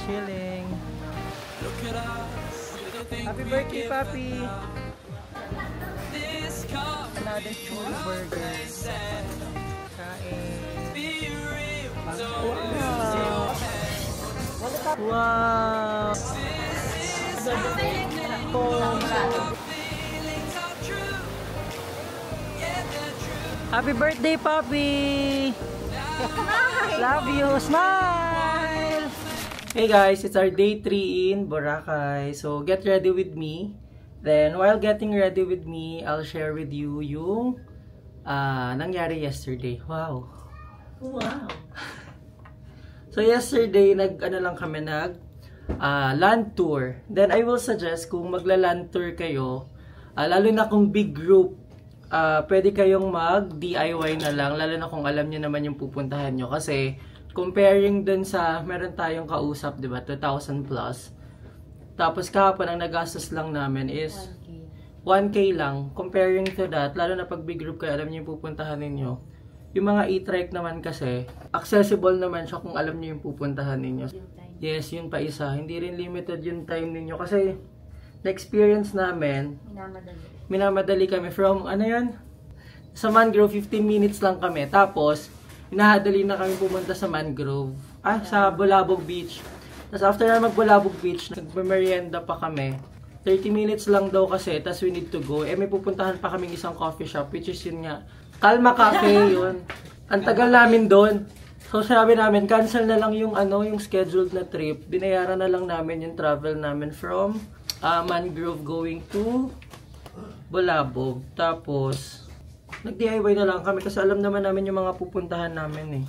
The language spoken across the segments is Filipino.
Chilling. Happy birthday, Papi! Another cheeseburger. Kain. Wow! Happy birthday, Papi! Love you! Smile! Hey guys, it's our day 3 in Boracay. So get ready with me. Then while getting ready with me, I'll share with you yung nangyari yesterday. Wow! Wow! So yesterday, nag-land tour. Then I will suggest kung magla-land tour kayo, lalo na kung big group, pwede kayong mag-DIY na lang, lalo na kung alam niyo naman yung pupuntahan nyo. Kasi, comparing dun sa, meron tayong kausap, diba? 2,000 plus. Tapos kahapon, ang nagastos lang namin is 1K lang. Comparing to that, lalo na pag big group kayo, alam niyo yung pupuntahan ninyo. Yung mga e-trike naman kasi, accessible naman siya kung alam niyo yung pupuntahan ninyo. Yes, yun pa isa. Hindi rin limited yung time ninyo. Kasi, na-experience namin, minamadali kami from, ano yun? Sa Mangrove, 15 minutes lang kami. Tapos, hinahadali na kami pumunta sa Mangrove. Sa Bulabog Beach. Tapos after na mag-Bulabog Beach, nagme-merienda pa kami. 30 minutes lang daw kasi, tapos we need to go. May pupuntahan pa kaming isang coffee shop, which is yun nga, Calma Cafe, yun. Ang tagal namin doon. So sabi namin, cancel na lang yung yung scheduled na trip. Binayaran na lang namin yung travel namin from Mangrove going to Bulabog. Tapos, nag-DIY na lang kami kasi alam naman namin yung mga pupuntahan namin eh.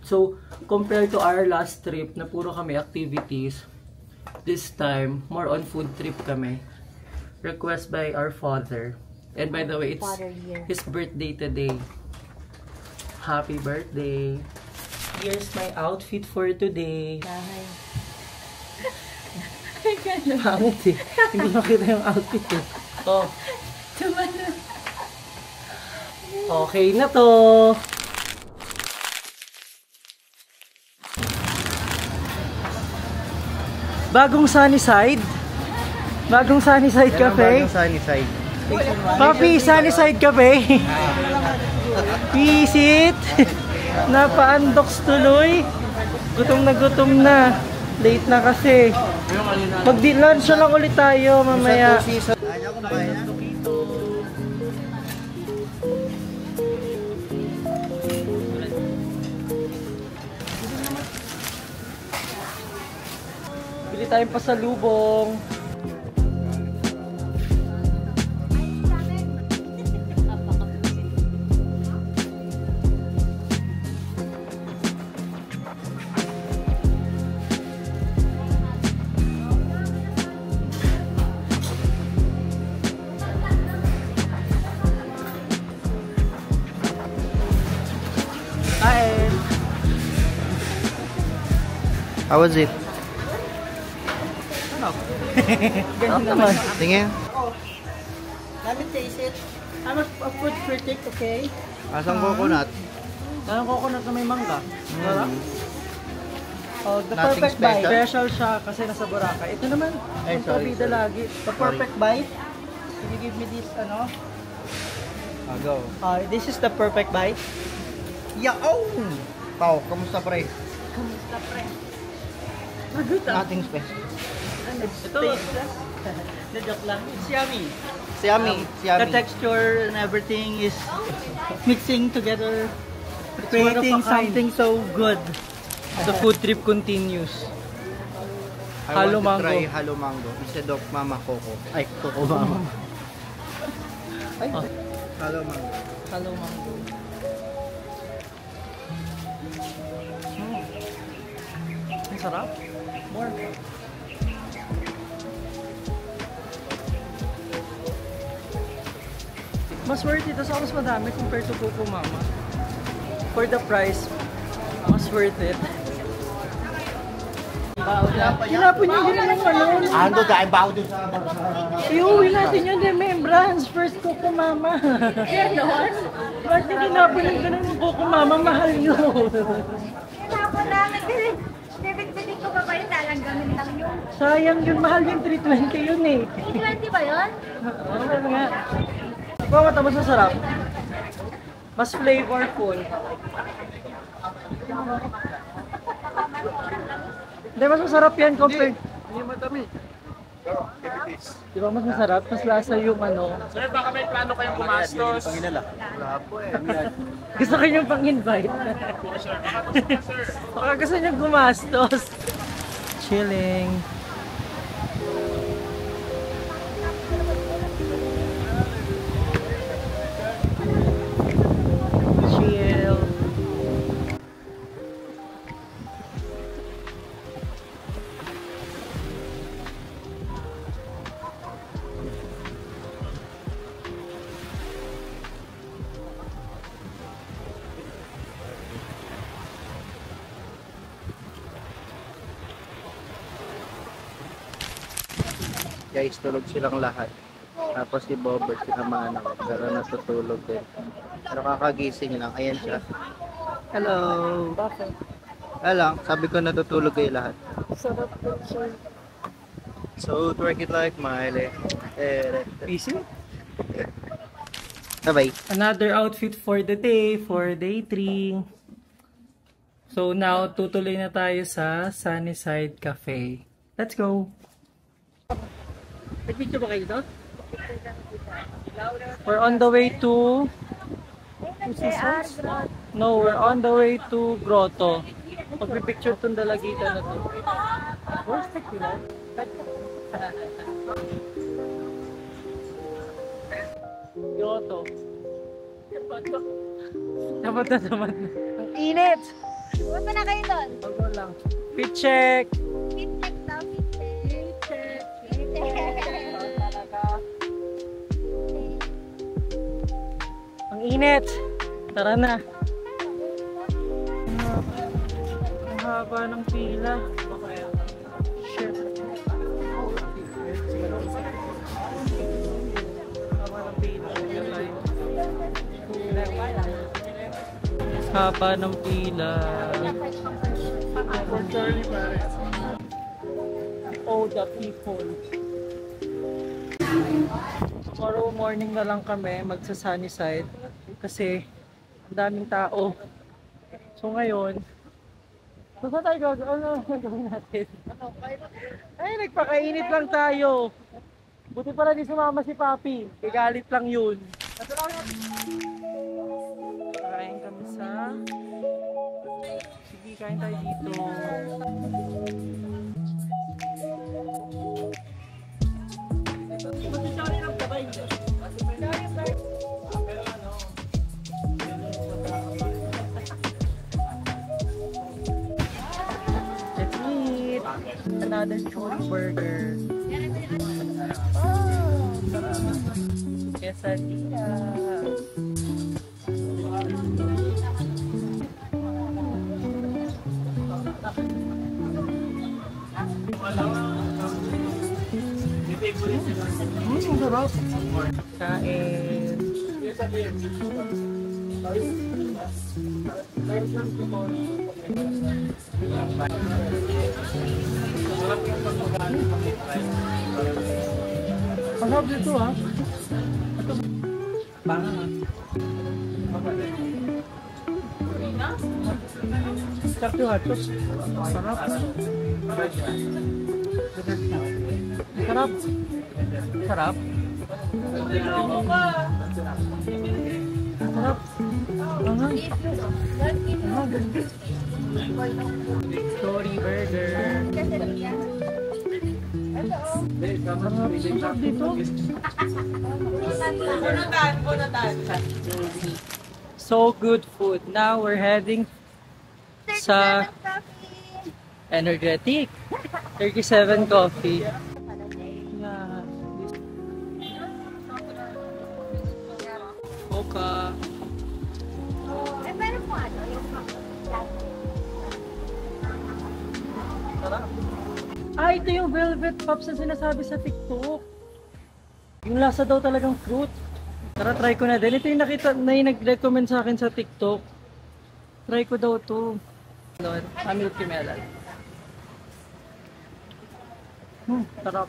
So, compared to our last trip na puro kami activities, this time, more on food trip kami. Request by our father. And by the way, it's his birthday today. Happy birthday! Here's my outfit for today. Pangit eh. Hindi makita yung outfit eh. Oh. Okay na to. Bagong Sunnyside. Bagong Sunnyside Cafe. Bagong Sunnyside. Papi, Sunnyside Cafe. Visit. Napa-unbox tuloy. Gutom na. Late na kasi. Mag-lunch na lang ulit tayo mamaya. Bili tayong pasalubong. How was it? Ano? Ganda naman. Tingin. Let me taste it. I'm a food critic, okay? Asang coconut? Anong coconut na may mangga? Oh, the Nothing perfect bite. special? Special siya kasi nasa Boracay. Ito naman, ang pabida lagi. The perfect bite. Can you give me this, ano? Go. This is the perfect bite. Yaw! Pao, kamusta pre? Kamusta, pre? Magut ah. Nothing special. Ito. The joke lang. It's yummy. It's yummy. It's yummy. The texture and everything is mixing together, creating something so good. The food trip continues. I Halo want to mango. try halo mango instead of mama coco. Ay, coco mama. Ay, halo mango. Halo mango. Ang sarap. More. Mas worth it. Tapos mas madami compared to Coco Mama. For the price, mas worth it. Hinapon nyo din ng ano. Ando dahil bago dun sa... Iuwi natin yung remembrance. First Coco Mama. Ganon? Bakit hinapon yung ganun yung Coco Mama? Mahal yun. Hinapon namin kasi bibig-bibig ko pa yung talang gamit lang yun. Sayang yun. Mahal yung 320 yun eh. 320 ba yun? Oo nga. Ikaw mata, mas masarap. Mas flavorful. Hindi, mas masarap yan compare. Hindi matami. Di ba mas masarap? Mas lasa yung ano. Sir, baka may plano kayong gumastos. Panginala. Wala po eh. Gusto ko yung pang-invite. Baka gusto niyo gumastos. Chilling. Chill. Guys, tulog silang lahat. Tapos si Bobert, sinamahan ako. Pero natutulog din. Pero kakagising lang. Ayan siya. Hello! Bakit? Alam, sabi ko natutulog kayo lahat. Sarap po siya. So, twerk it like Miley. Easy? Bye-bye. Another outfit for the day, for day 3. So now, tutuloy na tayo sa Sunnyside Cafe. Let's go! Nag-video ba kayo doon? We're on the way to... No, we're on the way to Grotto. Magpipicture itong dalagitan na to. Where's the kila? Grotto. Dapat na naman. Ang init! Punta na kayo doon. Bago lang. Fit check! Fit check daw, fit check. Fit check. Ang init! Tara na! Ang haba ng pila. Shit. Haba ng pila. Haba ng pila. Oh, the people. Tomorrow morning na lang kami magsa-Sunnyside kasi ang daming tao. So ngayon, saan tayo gagawin? Ano gagawin natin? Ay, nagpakainit lang tayo. Buti pala di sumama si Papi. Igalit lang yun. Kain kami sa... Sige, kain tayo dito. Let's eat another chori burger. Oh, quesadilla. Ang sarap. Kain. Ang sarap dito ha. Sarap yung hatos. Sarap. Sarap. Sarap. Sarap. Story burger. Sarap dito. So good food. Now we're heading sa Energetic 37 Coffee. Yeah. Mocha. Eh, pero po ano? Sarap. Ah, ito yung velvet pops na sinasabi sa TikTok. Yung lasa daw talagang fruit. Tara, try ko na din. Ito yung nakita na yung nag-recommend sa akin sa TikTok. Try ko daw to. Milky melon. Sarap.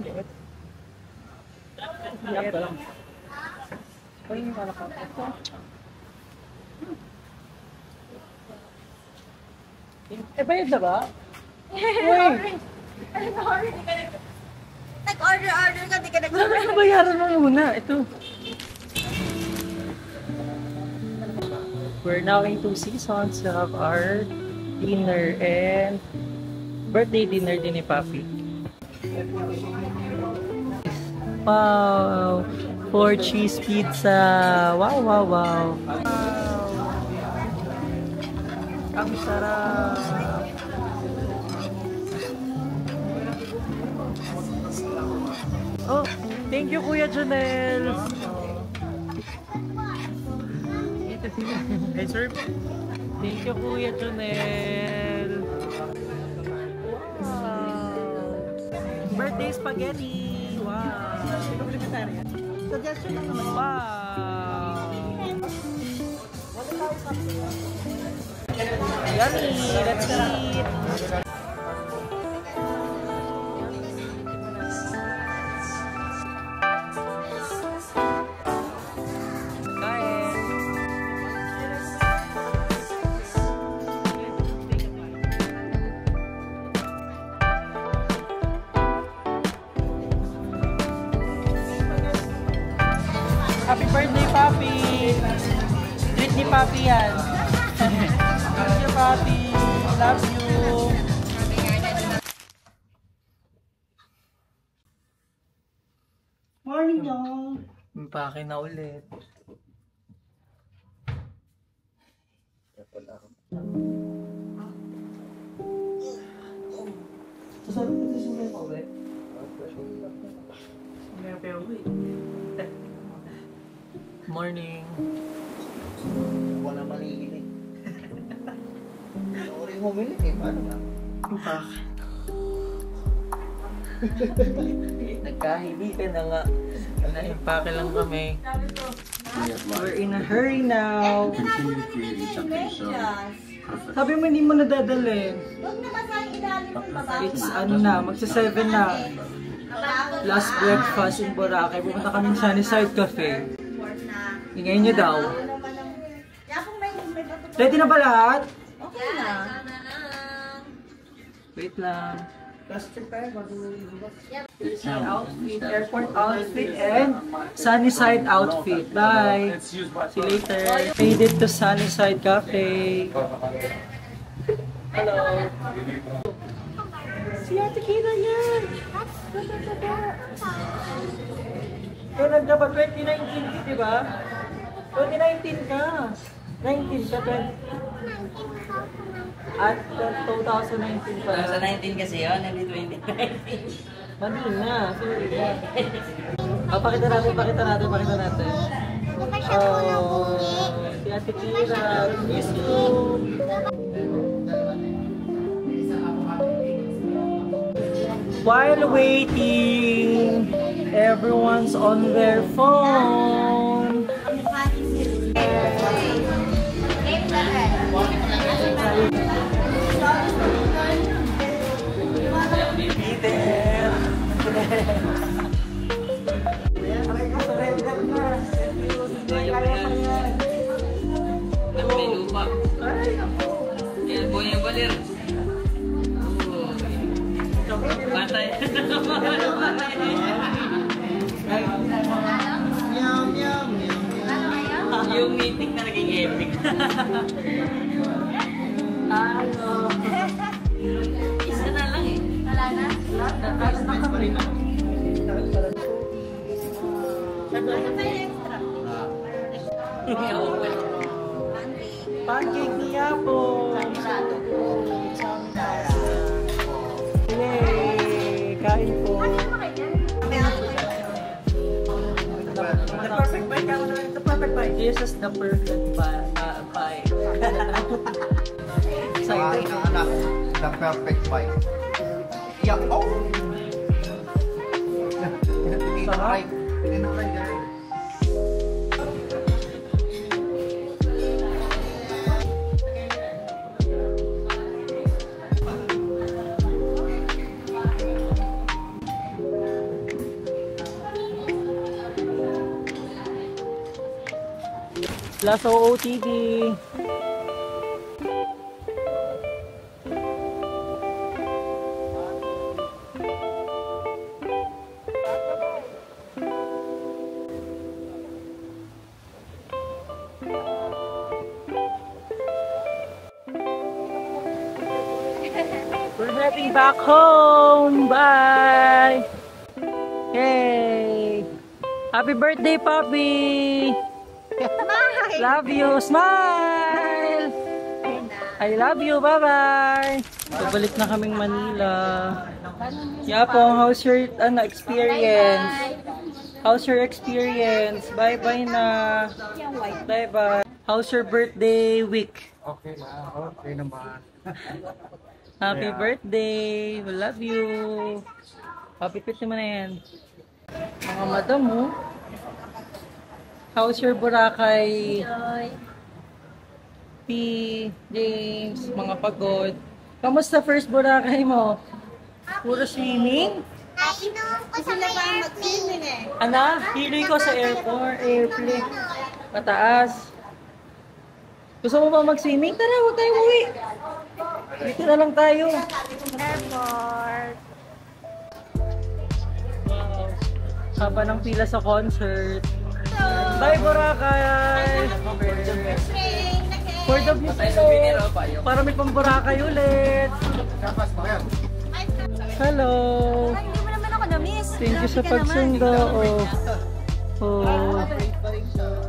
Liit. Liit lang. Ay, malakap. Bayad na ba? Uy! Nag-order ka, di ka nag-order. Ano bayaran mo muna? Ito. We're now in Two Seasons to have our dinner and birthday dinner din ni Papi. Wow! 4 cheese pizza! Wow, wow, wow! Ang sarap! Oh, thank you Kuya Jonel! Hey sir! Thank you Kuya Jonel! Wow! Birthday spaghetti! Wow! Suggestion lang naman. Wow! Yummy! Let's eat! Happy birthday, Papi! Treat ni Papi yan. Thank you, Papi. Love you. Morning, y'all. Impake na ulit. Sasabi ko ito siya pa ulit. Morning. Wala maliinig. Sorry mo milik eh. Paano ba? Impake. Nagkahibigan na nga. Naimpake lang kami. We're in a hurry now. Sabi mo hindi mo nadadalhin. Huwag naman sa ilalim ng babae. It's ano na, magsa-7 na. Last breakfast in Boracay. Pumunta kami sa Sunnyside Cafe. Ingay niyo daw. Ready na ba lahat? Okay na. Wait lang. Outfit, airport outfit, and Sunnyside outfit. Bye! See you later. Made it to Sunnyside Cafe. Hello. Si Ate Kira yan! Kaya nagdapat 2019 di ba? 2019 ka. 19 ka, 20. At 2019 pa. 2019 kasi yun, hindi 2019. Mali na. Sorry na. Oh, pakita natin. Oh, si Ate Kira. Miss you. While waiting, everyone's on their phone. May lupa. Yan po yung balir. Patay. Yung meeting na naging epic. Isa na lang eh. Wala na? Ano pa yung extra? Pancake niya po. Yay! Kain po. The perfect bite. This is the perfect bite. Kain ang anak. The perfect bite. Yeah, oh! Sarap. Plus OOTD. We're heading back home. Bye. Hey. Happy birthday, Papi. Smile! Love you. Smile. I love you. Bye-bye. Pabalik na kaming Manila. Yapong, how's your experience? How's your experience? Bye-bye na. Bye-bye. How's your birthday week? Okay na, okay naman. Happy birthday! We love you! Happy birthday mo na yan. Mga madam mo. How's your Boracay? P. James, mga pagod. Kamusta first Boracay mo? Puro swimming? Nainom ko sa may mag-swimming eh. Ana, hili ko sa airplane. Mataas. Gusto mo ba mag-swimming? Tara, huwag tayo uwi. Dito na lang tayo. Airport. Wow. Haba ng pila sa concert. Bye, Boracay! For the business. Para may pang Boracay ulit. Hello! Hindi mo naman ako na-miss. Thank you sa pagsundo. Oh.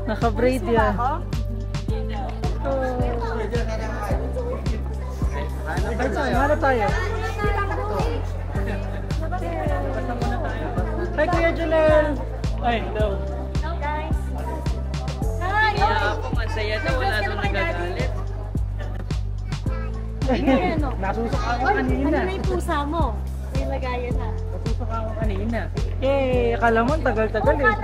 Naka-braid yan. Ano tayo? Hi, Kuya Janelle! Ay, no. Kaya ako, masaya daw, wala nang nagagalit. Nasusak ako kanina. Ano na yung pusa mo? May lagayan na. Nasusak ako kanina. Yay! Akala mo, tagal-tagal eh.